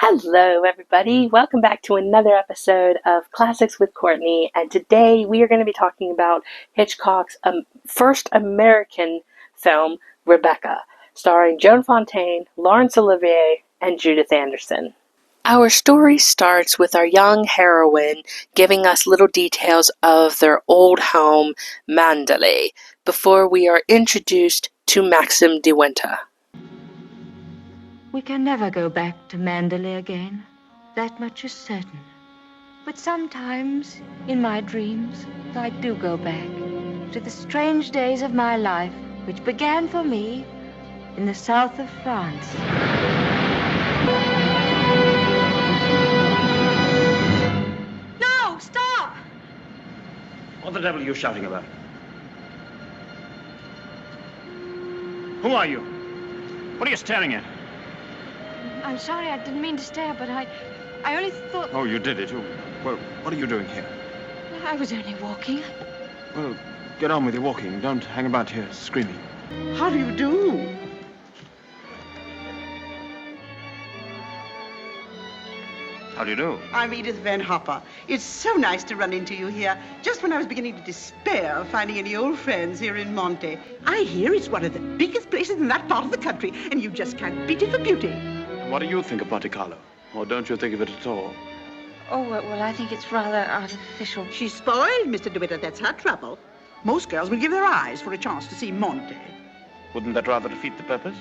Hello, everybody. Welcome back to another episode of Classics with Courtney. And today we are going to be talking about Hitchcock's first American film, Rebecca, starring Joan Fontaine, Laurence Olivier, and Judith Anderson. Our story starts with our young heroine giving us little details of their old home, Mandalay, before we are introduced to Maxim de Winter. We can never go back to Mandalay again. That much is certain. But sometimes, in my dreams, I do go back to the strange days of my life, which began for me in the south of France. No! Stop! What the devil are you shouting about? Who are you? What are you staring at? I'm sorry, I didn't mean to stare, but I only thought... Oh, you did it. Well, what are you doing here? I was only walking. Well, get on with your walking. Don't hang about here screaming. How do you do? How do you do? I'm Edith Van Hopper. It's so nice to run into you here, just when I was beginning to despair of finding any old friends here in Monte. I hear it's one of the biggest places in that part of the country, and you just can't beat it for beauty. What do you think of Monte Carlo? Or don't you think of it at all? Oh, well, I think it's rather artificial. She's spoiled, Mr. DeWitt. That's her trouble. Most girls will give their eyes for a chance to see Monte. Wouldn't that rather defeat the purpose?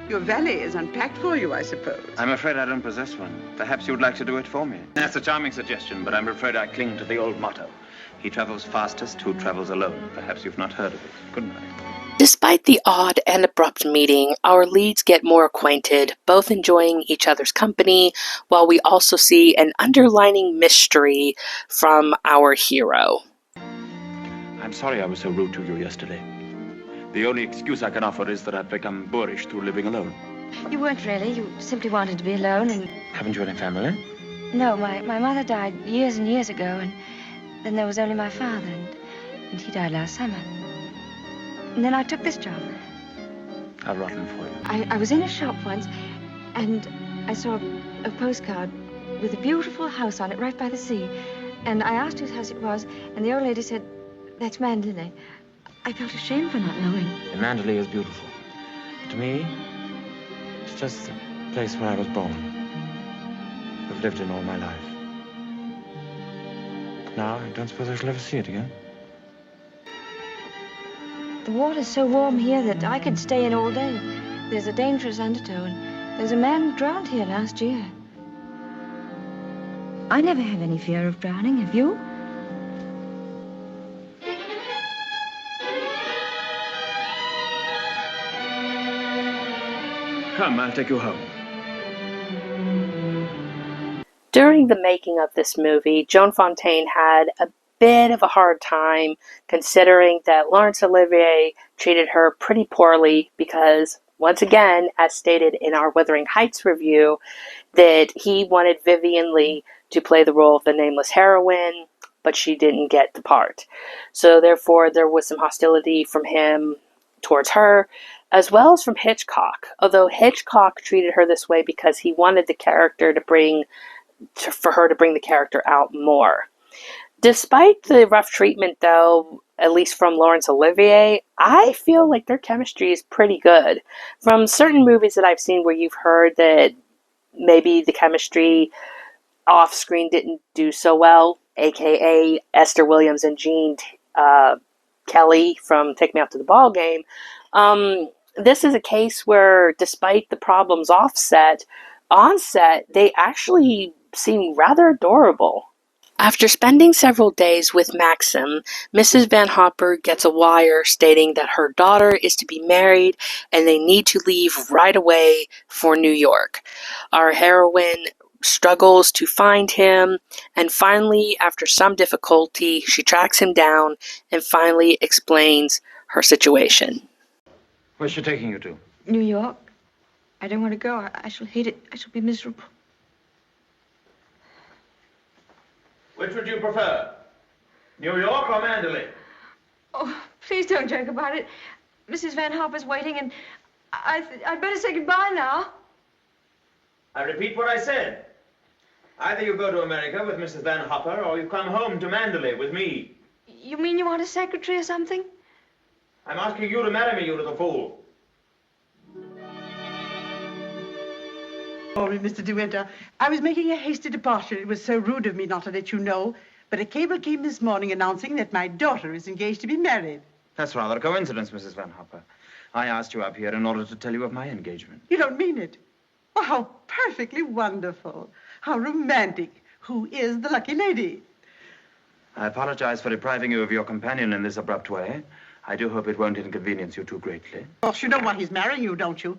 Your valet is unpacked for you, I suppose. I'm afraid I don't possess one. Perhaps you'd like to do it for me. That's a charming suggestion, but I'm afraid I cling to the old motto. He travels fastest who travels alone. Perhaps you've not heard of it. Good night. Despite the odd and abrupt meeting, our leads get more acquainted, both enjoying each other's company, while we also see an underlining mystery from our hero. I'm sorry I was so rude to you yesterday. The only excuse I can offer is that I've become boorish through living alone. You weren't really. You simply wanted to be alone, and... Haven't you any family? No, my mother died years and years ago, and then there was only my father, and he died last summer. And then I took this job. How rotten for you. I was in a shop once, and I saw a postcard with a beautiful house on it right by the sea. And I asked whose house it was, and the old lady said, "That's Mandalay." I felt ashamed for not knowing. Mandalay is beautiful. To me, it's just the place where I was born. I've lived in all my life. Now, I don't suppose I shall ever see it again. The water's so warm here that I could stay in all day. There's a dangerous undertow, and there's a man drowned here last year. I never have any fear of drowning, have you? Come, I'll take you home. During the making of this movie, Joan Fontaine had a bit of a hard time considering that Laurence Olivier treated her pretty poorly because, once again, as stated in our Wuthering Heights review, that he wanted Vivien Leigh to play the role of the nameless heroine, but she didn't get the part. So therefore, there was some hostility from him towards her, as well as from Hitchcock. Although Hitchcock treated her this way because he wanted the character for her to bring the character out more. Despite the rough treatment, though, at least from Laurence Olivier, I feel like their chemistry is pretty good. From certain movies that I've seen where you've heard that maybe the chemistry off-screen didn't do so well, aka Esther Williams and Gene Kelly from Take Me Out to the Ball Game, this is a case where, despite the problems on set, they actually seem rather adorable. After spending several days with Maxim, Mrs. Van Hopper gets a wire stating that her daughter is to be married and they need to leave right away for New York. Our heroine struggles to find him, and finally, after some difficulty, she tracks him down and finally explains her situation. Where's she taking you to? New York. I don't want to go. I shall hate it. I shall be miserable. Which would you prefer? New York or Mandalay? Oh, please don't joke about it. Mrs. Van Hopper's waiting, and I'd better say goodbye now. I repeat what I said. Either you go to America with Mrs. Van Hopper, or you come home to Mandalay with me. You mean you want a secretary or something? I'm asking you to marry me, you little fool. Sorry, Mr. De Winter. I was making a hasty departure. It was so rude of me not to let you know. But a cable came this morning announcing that my daughter is engaged to be married. That's rather a coincidence, Mrs. Van Hopper. I asked you up here in order to tell you of my engagement. You don't mean it. Oh, how perfectly wonderful. How romantic. Who is the lucky lady? I apologize for depriving you of your companion in this abrupt way. I do hope it won't inconvenience you too greatly. Of course, you know why he's marrying you, don't you?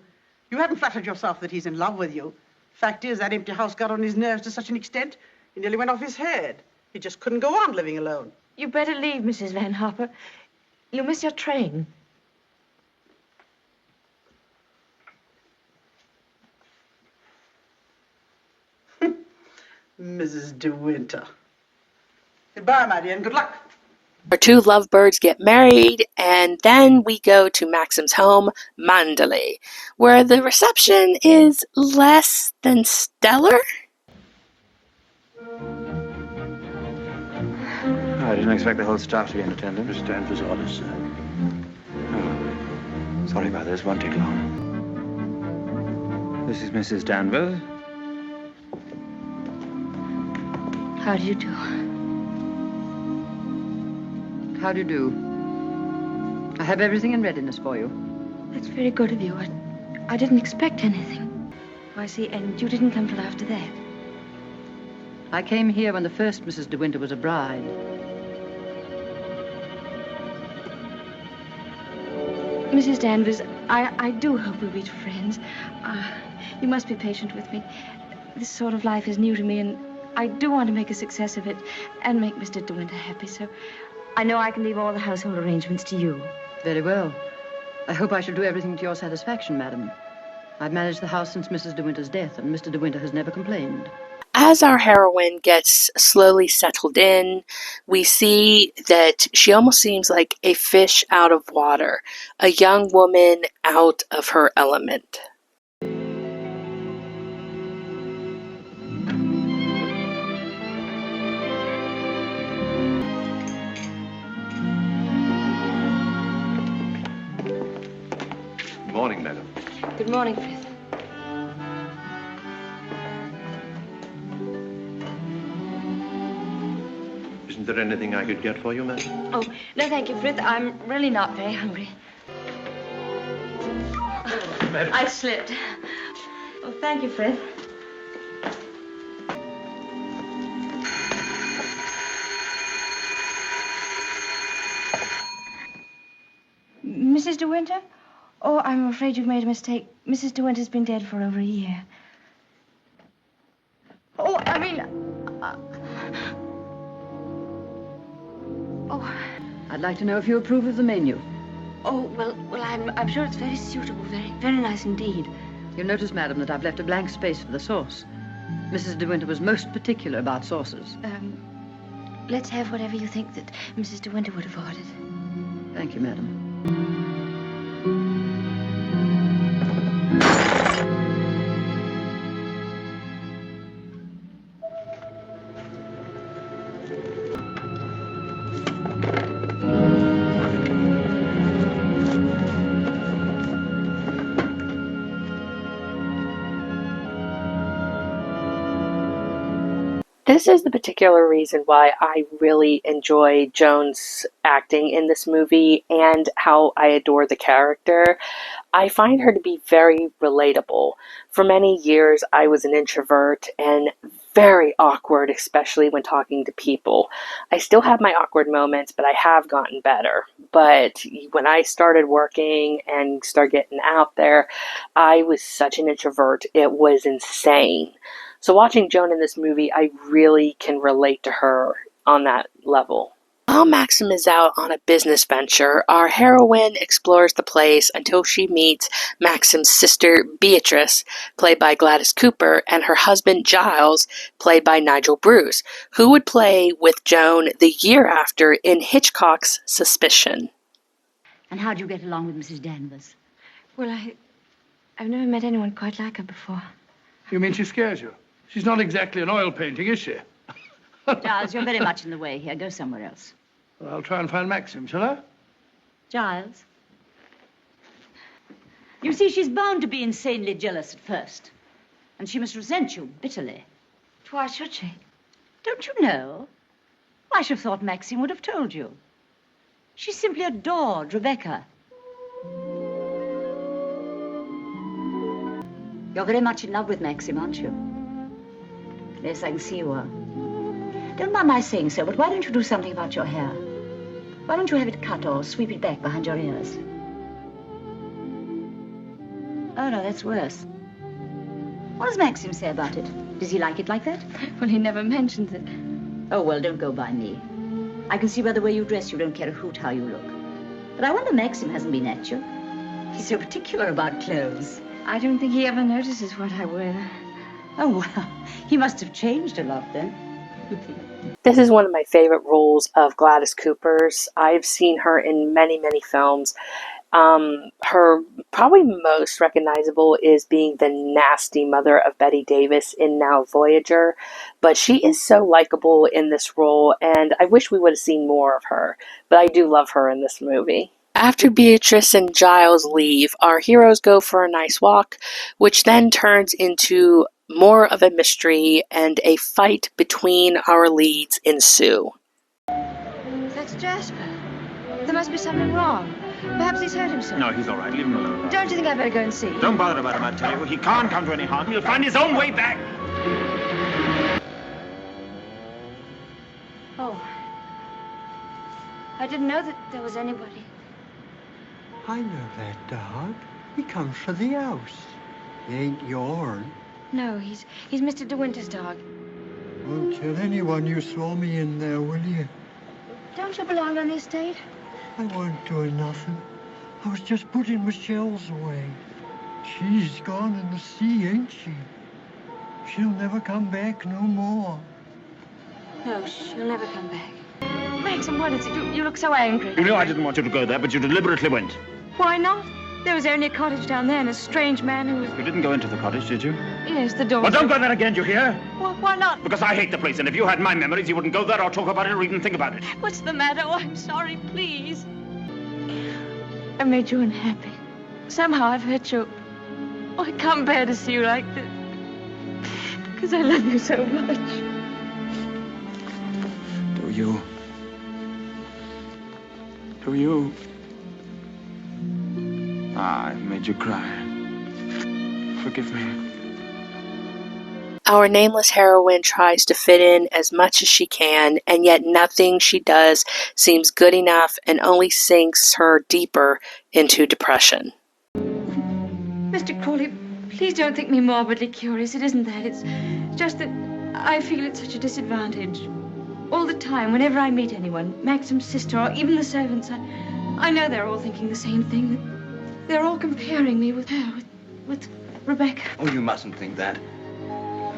You haven't flattered yourself that he's in love with you. Fact is, that empty house got on his nerves to such an extent, he nearly went off his head. He just couldn't go on living alone. You better leave, Mrs. Van Hopper. You'll miss your train. Mrs. De Winter. Goodbye, my dear, and good luck. Our two lovebirds get married, and then we go to Maxim's home, Mandalay, where the reception is less than stellar. I didn't expect the whole staff to be in attendance. Mr. Danvers' orders, sir. Oh, sorry about this. Won't take long. This is Mrs. Danvers. How do you do? How do you do? I have everything in readiness for you. That's very good of you. I didn't expect anything. I see, and you didn't come till after that. I came here when the first Mrs. De Winter was a bride. Mrs. Danvers, I do hope we'll be friends. You must be patient with me. This sort of life is new to me, and I do want to make a success of it and make Mr. De Winter happy, so I know I can leave all the household arrangements to you. Very well. I hope I shall do everything to your satisfaction, madam. I've managed the house since Mrs. De Winter's death, and Mr. De Winter has never complained. As our heroine gets slowly settled in, we see that she almost seems like a fish out of water, a young woman out of her element. Good morning, madam. Good morning, Frith. Isn't there anything I could get for you, madam? Oh, no, thank you, Frith. I'm really not very hungry. Madam. I slipped. Oh, thank you, Frith. Mrs. De Winter? Oh, I'm afraid you've made a mistake. Mrs. De Winter's been dead for over a year. Oh, I mean... Oh... I'd like to know if you approve of the menu. Oh, well, I'm sure it's very suitable, very nice indeed. You'll notice, madam, that I've left a blank space for the sauce. Mrs. De Winter was most particular about sauces. Let's have whatever you think that Mrs. De Winter would have ordered. Thank you, madam. This is the particular reason why I really enjoy Joan's acting in this movie and how I adore the character. I find her to be very relatable. For many years, I was an introvert and very awkward, especially when talking to people. I still have my awkward moments, but I have gotten better. But when I started working and started getting out there, I was such an introvert. It was insane. So watching Joan in this movie, I really can relate to her on that level. While Maxim is out on a business venture, our heroine explores the place until she meets Maxim's sister Beatrice, played by Gladys Cooper, and her husband Giles, played by Nigel Bruce, who would play with Joan the year after in Hitchcock's Suspicion. And how'd you get along with Mrs. Danvers? Well, I've never met anyone quite like her before. You mean she scares you? She's not exactly an oil painting, is she? Giles, you're very much in the way here. Go somewhere else. Well, I'll try and find Maxim, shall I? Giles? You see, she's bound to be insanely jealous at first. And she must resent you bitterly. Why should she? Don't you know? I should have thought Maxim would have told you. She simply adored Rebecca. You're very much in love with Maxim, aren't you? Yes, I can see you are. Don't mind my saying so, but why don't you do something about your hair? Why don't you have it cut or sweep it back behind your ears? Oh, no, that's worse. What does Maxim say about it? Does he like it like that? Well, he never mentions it. Oh, well, don't go by me. I can see by the way you dress you don't care a hoot how you look. But I wonder Maxim hasn't been at you. He's so particular about clothes. I don't think he ever notices what I wear. Oh, well, he must have changed a lot then. This is one of my favorite roles of Gladys Cooper's. I've seen her in many, many films. Her probably most recognizable is being the nasty mother of Betty Davis in Now Voyager, but she is so likable in this role, and I wish we would have seen more of her, but I do love her in this movie. After Beatrice and Giles leave, our heroes go for a nice walk, which then turns into more of a mystery, and a fight between our leads ensue. That's Jasper. There must be something wrong. Perhaps he's hurt himself. No, he's all right. Leave him alone. Don't you think I'd better go and see? Don't bother about him, I tell you. He can't come to any harm. He'll find his own way back. Oh. I didn't know that there was anybody. I know that dog. He comes for the house. He ain't yourn. No, he's Mr. De Winter's dog. Won't tell anyone you saw me in there, will you? Don't you belong on the estate? I wasn't doing nothing. I was just putting my shells away. She's gone in the sea, ain't she? She'll never come back no more. No, she'll never come back. Maxim, what did you do? You look so angry. You know I didn't want you to go there, but you deliberately went. Why not? There was only a cottage down there and a strange man who was... You didn't go into the cottage, did you? Yes, the door... Well, don't go there again, do you hear? Why not? Because I hate the place, and if you had my memories, you wouldn't go there or talk about it or even think about it. What's the matter? Oh, I'm sorry, please. I made you unhappy. Somehow I've hurt you. Oh, I can't bear to see you like this. Because I love you so much. Do you? Do you? Ah, I've made you cry. Forgive me. Our nameless heroine tries to fit in as much as she can, and yet nothing she does seems good enough and only sinks her deeper into depression. Mr. Crawley, please don't think me morbidly curious. It isn't that. It's just that I feel at such a disadvantage. All the time, whenever I meet anyone, Maxim's sister or even the servants, I know they're all thinking the same thing. They're all comparing me with her, with Rebecca. Oh, you mustn't think that.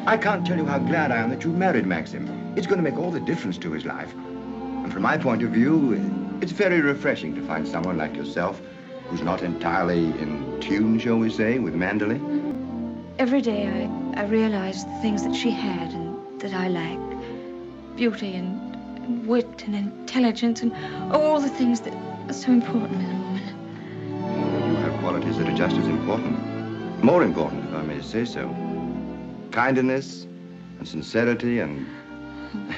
I can't tell you how glad I am that you married Maxim. It's going to make all the difference to his life. And from my point of view, it's very refreshing to find someone like yourself who's not entirely in tune, shall we say, with Manderley. Every day I realize the things that she had and that I lack. Beauty and wit and intelligence and all the things that are so important in a woman. You have qualities that are just as important. More important, if I may say so. Kindness and sincerity and,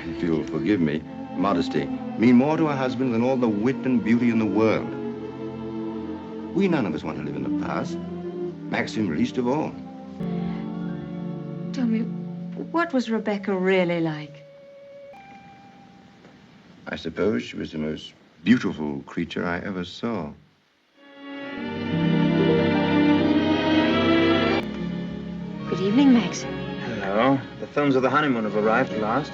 if you'll forgive me, modesty mean more to a husband than all the wit and beauty in the world. We none of us want to live in the past. Maxim least of all. Tell me, what was Rebecca really like? I suppose she was the most beautiful creature I ever saw. Good evening, Maxim. Hello. The films of the honeymoon have arrived at last.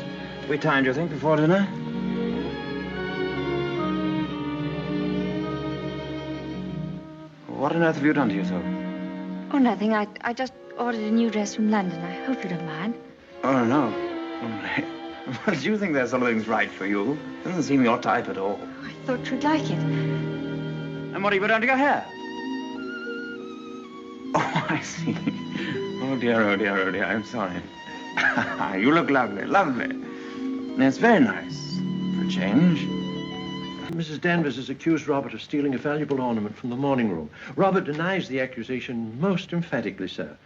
We timed, you think, before dinner? What on earth have you done to yourself? Oh, nothing. I just ordered a new dress from London. I hope you don't mind. Oh, no. Well, do you think that sort of thing's right for you? Doesn't seem your type at all. I thought you'd like it. And what have you done to your hair? Oh, I see. Oh, dear, oh, dear, oh, dear. I'm sorry. You look lovely, lovely. It's very nice for a change. Mrs. Danvers has accused Robert of stealing a valuable ornament from the morning room. Robert denies the accusation most emphatically, sir.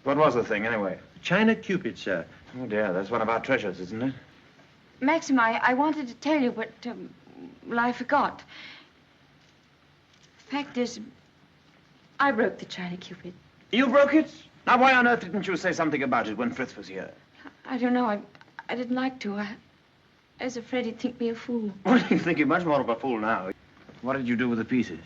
What was the thing, anyway? China Cupid, sir. Oh, dear, that's one of our treasures, isn't it? Maxim, I wanted to tell you, but, well, I forgot. Fact is, I broke the China Cupid. You broke it? Now, why on earth didn't you say something about it when Fritz was here? I don't know. I didn't like to. I was afraid he'd think me a fool. Well, you think you're much more of a fool now. What did you do with the pieces?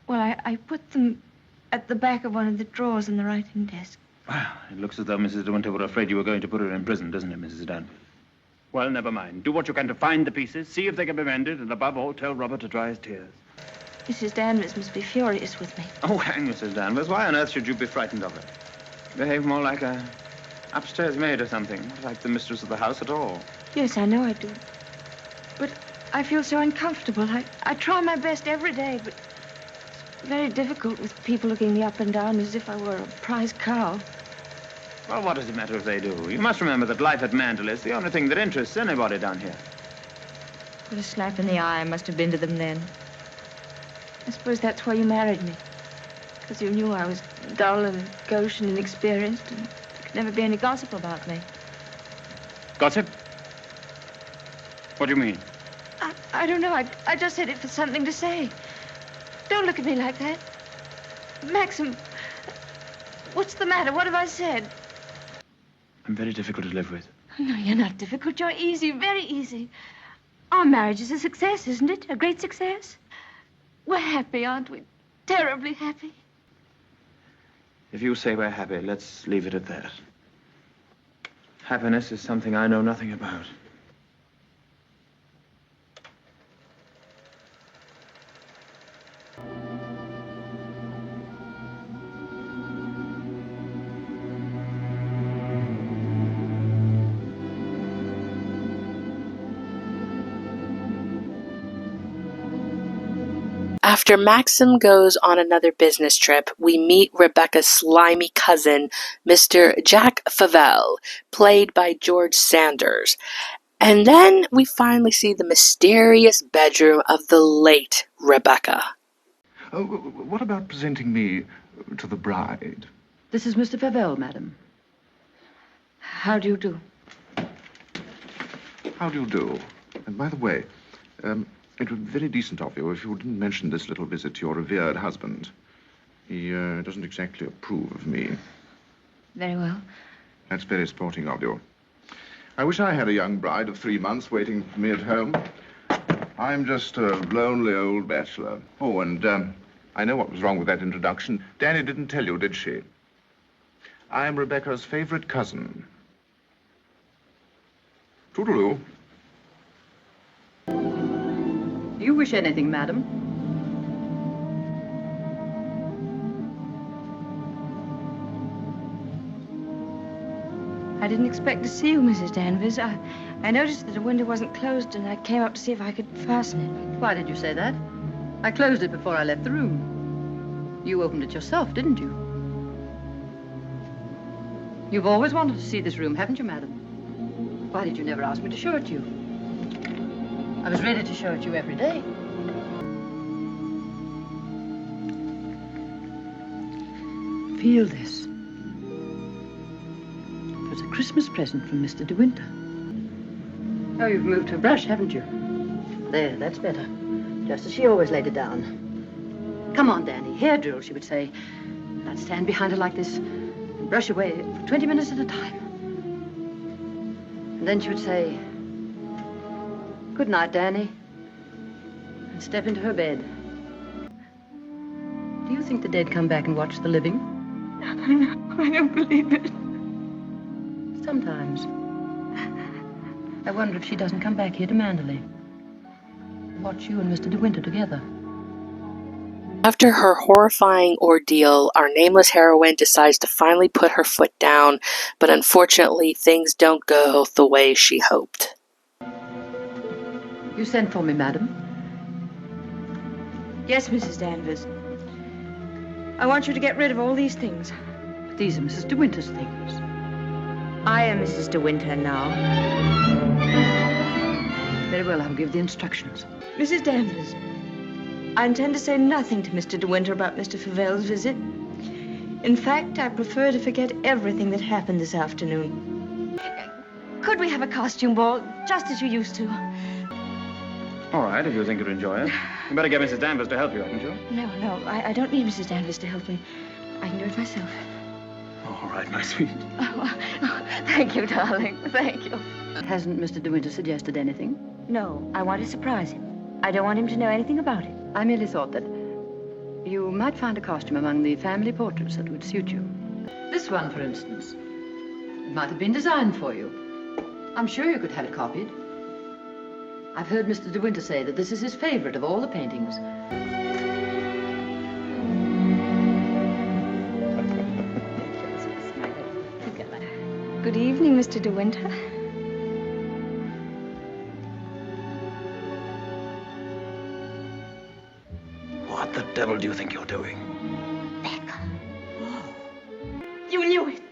Well, I put them at the back of one of the drawers in the writing desk. Well, it looks as though Mrs. De Winter were afraid you were going to put her in prison, doesn't it, Mrs. Danvers? Well, never mind. Do what you can to find the pieces, see if they can be mended, and above all, tell Robert to dry his tears. Mrs. Danvers must be furious with me. Oh, hang Mrs. Danvers. Why on earth should you be frightened of her? Behave more like a upstairs maid or something, not like the mistress of the house at all. Yes, I know I do. But I feel so uncomfortable. I try my best every day, but it's very difficult with people looking me up and down as if I were a prize cow. Well, what does it matter if they do? You must remember that life at Mandel is the only thing that interests anybody down here. What a slap in the eye I must have been to them then. I suppose that's why you married me. Because you knew I was dull and gauche and inexperienced, and there could never be any gossip about me. Gossip? What do you mean? I don't know. I just said it for something to say. Don't look at me like that. Maxim, what's the matter? What have I said? I'm very difficult to live with. No, you're not difficult. You're easy, very easy. Our marriage is a success, isn't it? A great success? We're happy, aren't we? Terribly happy. If you say we're happy, let's leave it at that. Happiness is something I know nothing about. After Maxim goes on another business trip, we meet Rebecca's slimy cousin, Mr. Jack Favell, played by George Sanders. And then we finally see the mysterious bedroom of the late Rebecca. Oh, what about presenting me to the bride? This is Mr. Favell, madam. How do you do? How do you do? And by the way, it would be very decent of you if you didn't mention this little visit to your revered husband. He doesn't exactly approve of me. Very well. That's very sporting of you. I wish I had a young bride of 3 months waiting for me at home. I'm just a lonely old bachelor. Oh, and I know what was wrong with that introduction. Danny didn't tell you, did she? I am Rebecca's favorite cousin. Toodaloo. Do you wish anything, madam? I didn't expect to see you, Mrs. Danvers. I noticed that the window wasn't closed, and I came up to see if I could fasten it. Why did you say that? I closed it before I left the room. You opened it yourself, didn't you? You've always wanted to see this room, haven't you, madam? Why did you never ask me to show it you? I was ready to show it you every day. Feel this. It was a Christmas present from Mr. De Winter. Oh, you've moved her brush, haven't you? There, that's better. Just as she always laid it down. Come on, Danny. Hair drill, she would say. I'd stand behind her like this and brush away for 20 minutes at a time. And then she would say, "Good night, Danny," and step into her bed. Do you think the dead come back and watch the living? I don't believe it. Sometimes. I wonder if she doesn't come back here to Manderley. Watch you and Mr. De Winter together. After her horrifying ordeal, our nameless heroine decides to finally put her foot down, but unfortunately things don't go the way she hoped. You sent for me, madam? Yes, Mrs. Danvers. I want you to get rid of all these things. These are Mrs. De Winter's things. I am Mrs. De Winter now. Very well, I'll give the instructions. Mrs. Danvers, I intend to say nothing to Mr. De Winter about Mr. Favel's visit. In fact, I prefer to forget everything that happened this afternoon. Could we have a costume ball, just as you used to? All right, if you think you'd enjoy it. You better get Mrs. Danvers to help you, hadn't you? No, I don't need Mrs. Danvers to help me. I can do it myself. All right, my sweet. Oh, thank you, darling. Thank you. Hasn't Mr. De Winter suggested anything? No, I want to surprise him. I don't want him to know anything about it. I merely thought that you might find a costume among the family portraits that would suit you. This one, for instance. It might have been designed for you. I'm sure you could have it copied. I've heard Mr. De Winter say that this is his favorite of all the paintings. Good evening, Mr. De Winter. What the devil do you think you're doing? Becca. You knew it.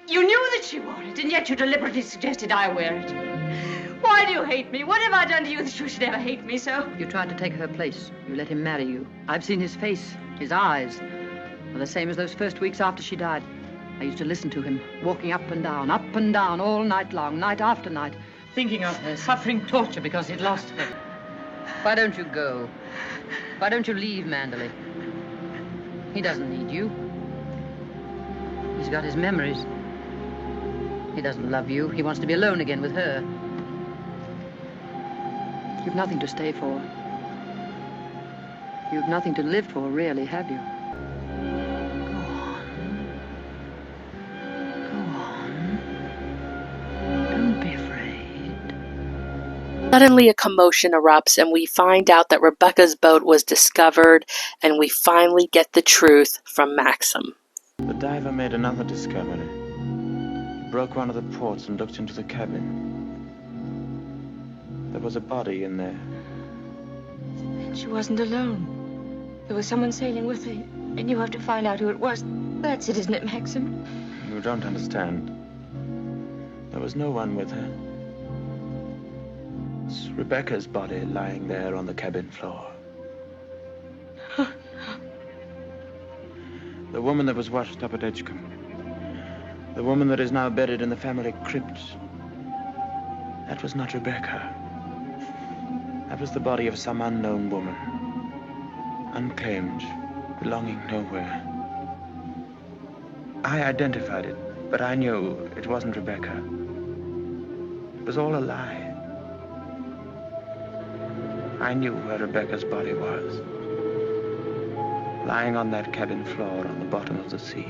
You knew that she wore it, and yet you deliberately suggested I wear it. Why do you hate me? What have I done to you that you should ever hate me so? You tried to take her place. You let him marry you. I've seen his face, his eyes. They're the same as those first weeks after she died. I used to listen to him, walking up and down, all night long, night after night, thinking of her, suffering torture because he'd lost her. Why don't you go? Why don't you leave Manderley? He doesn't need you. He's got his memories. He doesn't love you. He wants to be alone again with her. You've nothing to stay for. You've nothing to live for, really, have you? Suddenly a commotion erupts and we find out that Rebecca's boat was discovered and we finally get the truth from Maxim. The diver made another discovery. He broke one of the ports and looked into the cabin. There was a body in there. And she wasn't alone. There was someone sailing with her, and you have to find out who it was. That's it, isn't it, Maxim? You don't understand. There was no one with her. It's Rebecca's body lying there on the cabin floor. The woman that was washed up at Edgecombe. The woman that is now buried in the family crypt. That was not Rebecca. That was the body of some unknown woman. Unclaimed, belonging nowhere. I identified it, but I knew it wasn't Rebecca. It was all a lie. I knew where Rebecca's body was. Lying on that cabin floor on the bottom of the sea.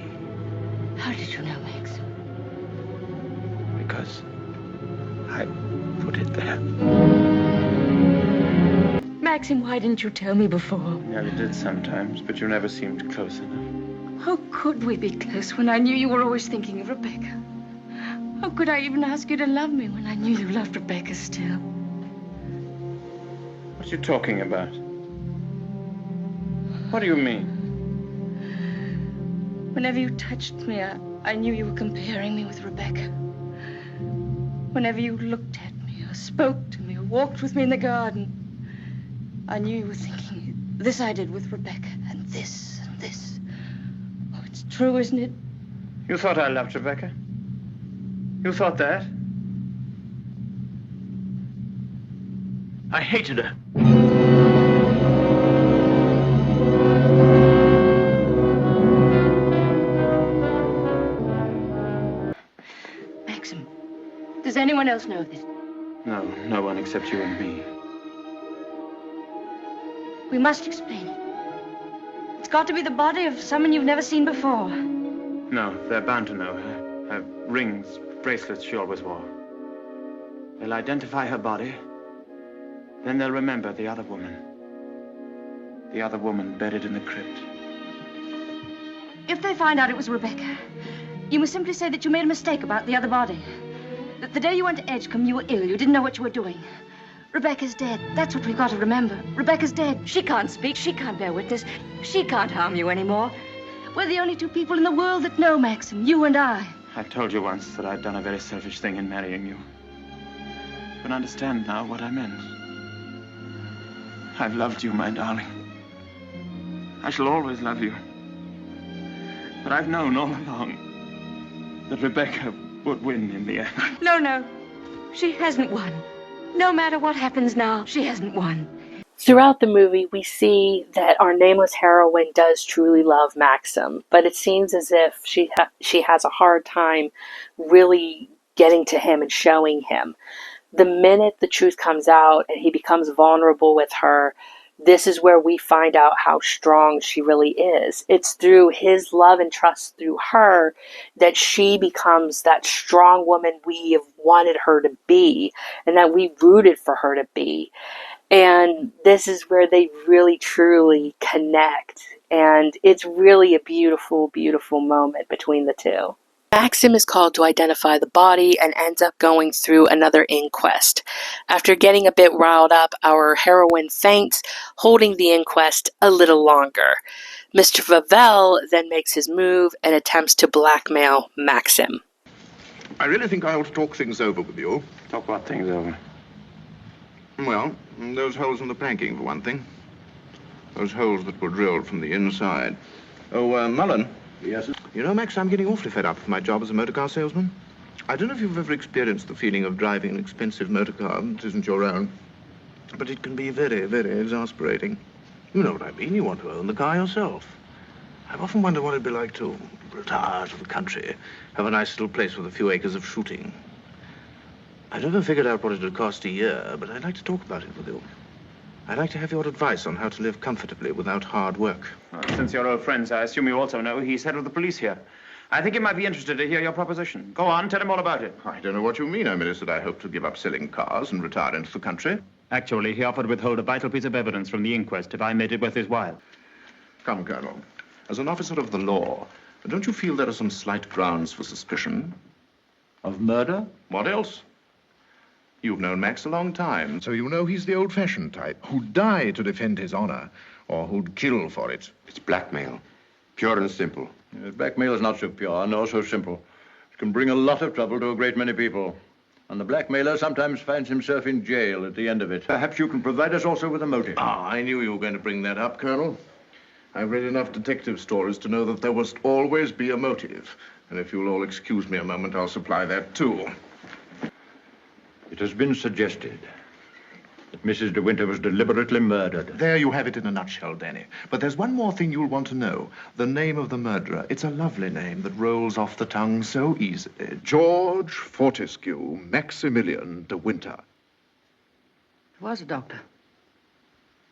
How did you know, Max? Because I put it there. Maxim, why didn't you tell me before? Yeah, you did sometimes, but you never seemed close enough. How could we be close when I knew you were always thinking of Rebecca? How could I even ask you to love me when I knew you loved Rebecca still? What are you talking about? What do you mean? Whenever you touched me, I knew you were comparing me with Rebecca. Whenever you looked at me, or spoke to me, or walked with me in the garden, I knew you were thinking, this I did with Rebecca, and this, and this. Oh, it's true, isn't it? You thought I loved Rebecca? You thought that? I hated her. Maxim, does anyone else know this? No, no one except you and me. We must explain it. It's got to be the body of someone you've never seen before. No, they're bound to know her. Her rings, bracelets she always wore. They'll identify her body. Then they'll remember the other woman. The other woman buried in the crypt. If they find out it was Rebecca, you must simply say that you made a mistake about the other body. That the day you went to Edgecombe, you were ill. You didn't know what you were doing. Rebecca's dead. That's what we've got to remember. Rebecca's dead. She can't speak. She can't bear witness. She can't harm you anymore. We're the only two people in the world that know Maxim, you and I. I told you once that I'd done a very selfish thing in marrying you. You can understand now what I meant. I've loved you, my darling. I shall always love you. But I've known all along that Rebecca would win in the end. No. She hasn't won. No matter what happens now, she hasn't won. Throughout the movie, we see that our nameless heroine does truly love Maxim, but it seems as if she has a hard time really getting to him and showing him. The minute the truth comes out and he becomes vulnerable with her, this is where we find out how strong she really is. It's through his love and trust through her that she becomes that strong woman we have wanted her to be and that we rooted for her to be. And this is where they really truly connect. And it's really a beautiful, beautiful moment between the two. Maxim is called to identify the body and ends up going through another inquest. After getting a bit riled up, our heroine faints, holding the inquest a little longer. Mr. Favell then makes his move and attempts to blackmail Maxim. I really think I ought to talk things over with you. Talk what things over? Well, those holes in the planking, for one thing. Those holes that were drilled from the inside. Oh, Mullen. Yes? You know, Max, I'm getting awfully fed up with my job as a motor car salesman. I don't know if you've ever experienced the feeling of driving an expensive motor car that isn't your own, but it can be very, very exasperating. You know what I mean. You want to own the car yourself. I've often wondered what it'd be like to retire to the country, have a nice little place with a few acres of shooting. I've never figured out what it would cost a year, but I'd like to talk about it with you. I'd like to have your advice on how to live comfortably without hard work. Well, since you're old friends, I assume you also know he's head of the police here. I think he might be interested to hear your proposition. Go on, tell him all about it. I don't know what you mean. I mean, is that I hope to give up selling cars and retire into the country. Actually, he offered to withhold a vital piece of evidence from the inquest if I made it worth his while. Come, Colonel. As an officer of the law, don't you feel there are some slight grounds for suspicion? Of murder? What else? You've known Max a long time, so you know he's the old-fashioned type who'd die to defend his honor, or who'd kill for it. It's blackmail. Pure and simple. Blackmail is not so pure, nor so simple. It can bring a lot of trouble to a great many people. And the blackmailer sometimes finds himself in jail at the end of it. Perhaps you can provide us also with a motive. Ah, I knew you were going to bring that up, Colonel. I've read enough detective stories to know that there must always be a motive. And if you'll all excuse me a moment, I'll supply that too. It has been suggested that Mrs. De Winter was deliberately murdered. There you have it in a nutshell, Danny. But there's one more thing you'll want to know. The name of the murderer. It's a lovely name that rolls off the tongue so easily. George Fortescue Maximilian De Winter. He was a doctor.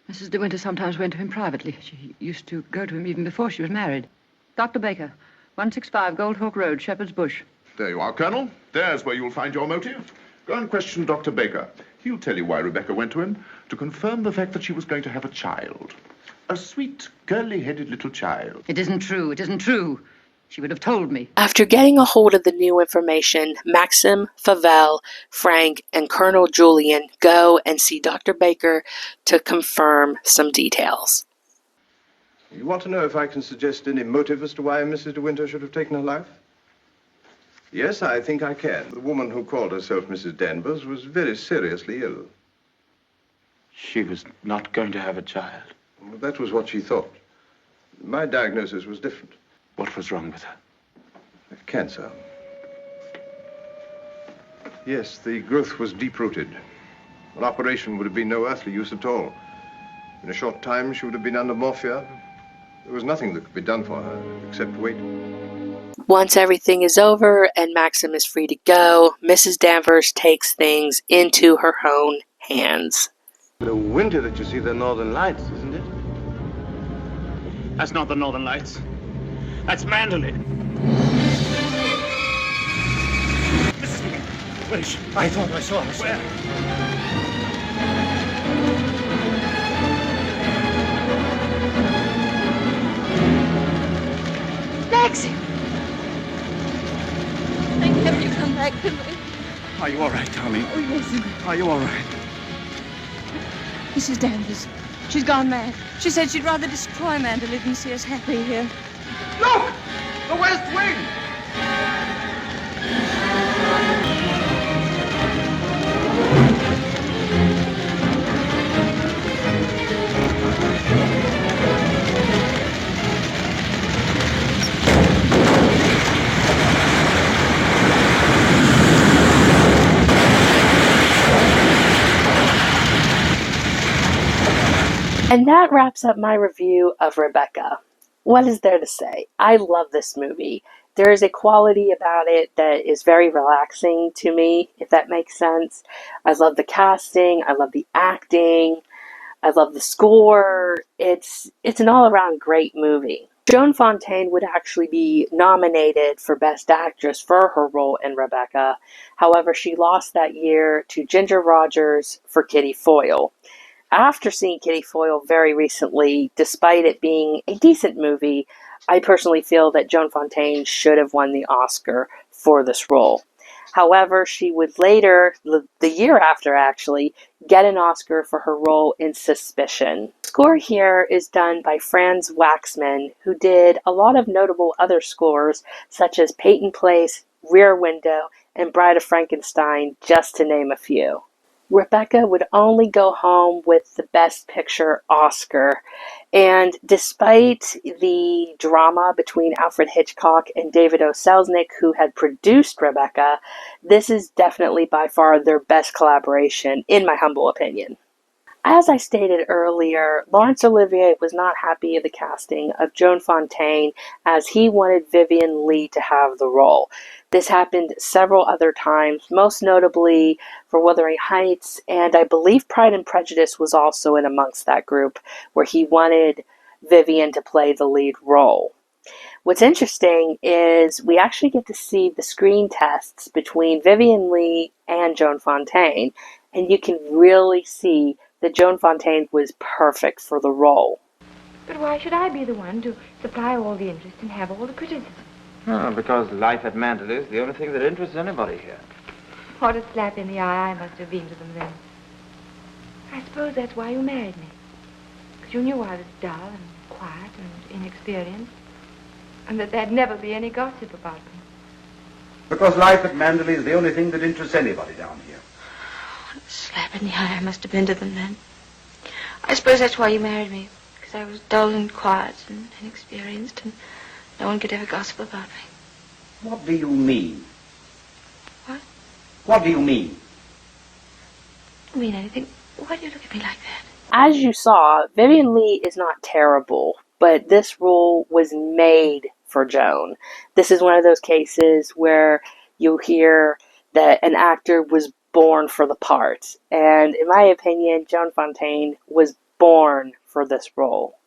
Mrs. De Winter sometimes went to him privately. She used to go to him even before she was married. Dr. Baker, 165 Goldhawk Road, Shepherd's Bush. There you are, Colonel. There's where you'll find your motive. Go and question Dr. Baker. He'll tell you why Rebecca went to him, to confirm the fact that she was going to have a child. A sweet, curly-headed little child. It isn't true. It isn't true. She would have told me. After getting a hold of the new information, Maxim, Favell, Frank, and Colonel Julian go and see Dr. Baker to confirm some details. You want to know if I can suggest any motive as to why Mrs. De Winter should have taken her life? Yes, I think I can. The woman who called herself Mrs. Danvers was very seriously ill. She was not going to have a child. Well, that was what she thought. My diagnosis was different. What was wrong with her? Cancer. Yes, the growth was deep-rooted. An operation would have been no earthly use at all. In a short time, she would have been under morphia. There was nothing that could be done for her, except wait. Once everything is over and Maxim is free to go, Mrs. Danvers takes things into her own hands. The winter that you see the northern lights, isn't it? That's not the northern lights. That's Manderley. Mrs. De Winter, where is she? I thought I saw her. Where? Maxim! Thank heaven you come back to me. Are you all right, darling? Oh, yes. Are you all right? Mrs. Danvers, she's gone mad. She said she'd rather destroy Manderley than see us happy here. Look! The West Wing! And that wraps up my review of Rebecca. What is there to say? I love this movie. There is a quality about it that is very relaxing to me, if that makes sense. I love the casting, I love the acting, I love the score. It's an all-around great movie. Joan Fontaine would actually be nominated for Best Actress for her role in Rebecca. However, she lost that year to Ginger Rogers for Kitty Foyle. After seeing Kitty Foyle very recently, despite it being a decent movie, I personally feel that Joan Fontaine should have won the Oscar for this role. However, she would later, the year after actually, get an Oscar for her role in Suspicion. The score here is done by Franz Waxman, who did a lot of notable other scores, such as Peyton Place, Rear Window, and Bride of Frankenstein, just to name a few. Rebecca would only go home with the Best Picture Oscar. And despite the drama between Alfred Hitchcock and David O. Selznick, who had produced Rebecca, this is definitely by far their best collaboration, in my humble opinion. As I stated earlier, Laurence Olivier was not happy with the casting of Joan Fontaine, as he wanted Vivien Leigh to have the role. This happened several other times, most notably for Wuthering Heights, and I believe Pride and Prejudice was also in amongst that group, where he wanted Vivien to play the lead role. What's interesting is we actually get to see the screen tests between Vivien Leigh and Joan Fontaine, and you can really see that Joan Fontaine was perfect for the role. But why should I be the one to supply all the interest and have all the criticism? Oh, because life at Mandalay is the only thing that interests anybody here. What a slap in the eye I must have been to them then. I suppose that's why you married me. Because you knew I was dull and quiet and inexperienced. And that there'd never be any gossip about me. Because life at Mandalay is the only thing that interests anybody down here. What a slap in the eye I must have been to them then. I suppose that's why you married me. Because I was dull and quiet and inexperienced and no one could ever gossip about me. What do you mean? What? What do you mean? I don't mean anything. Why do you look at me like that? As you saw, Vivien Leigh is not terrible, but this role was made for Joan. This is one of those cases where you hear that an actor was born for the part. And in my opinion, Joan Fontaine was born for this role.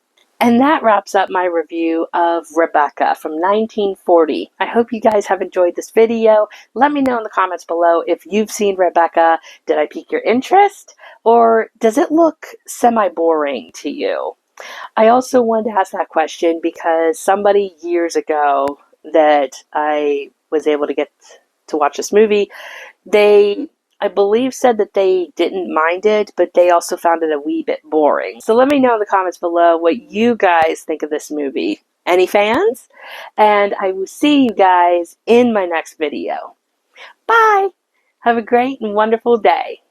And that wraps up my review of Rebecca from 1940. I hope you guys have enjoyed this video. Let me know in the comments below if you've seen Rebecca. Did I pique your interest? Or does it look semi-boring to you? I also wanted to ask that question because somebody years ago that I was able to get to watch this movie, they, I believe, said that they didn't mind it, but they also found it a wee bit boring. So let me know in the comments below what you guys think of this movie. Any fans? And I will see you guys in my next video. Bye! Have a great and wonderful day.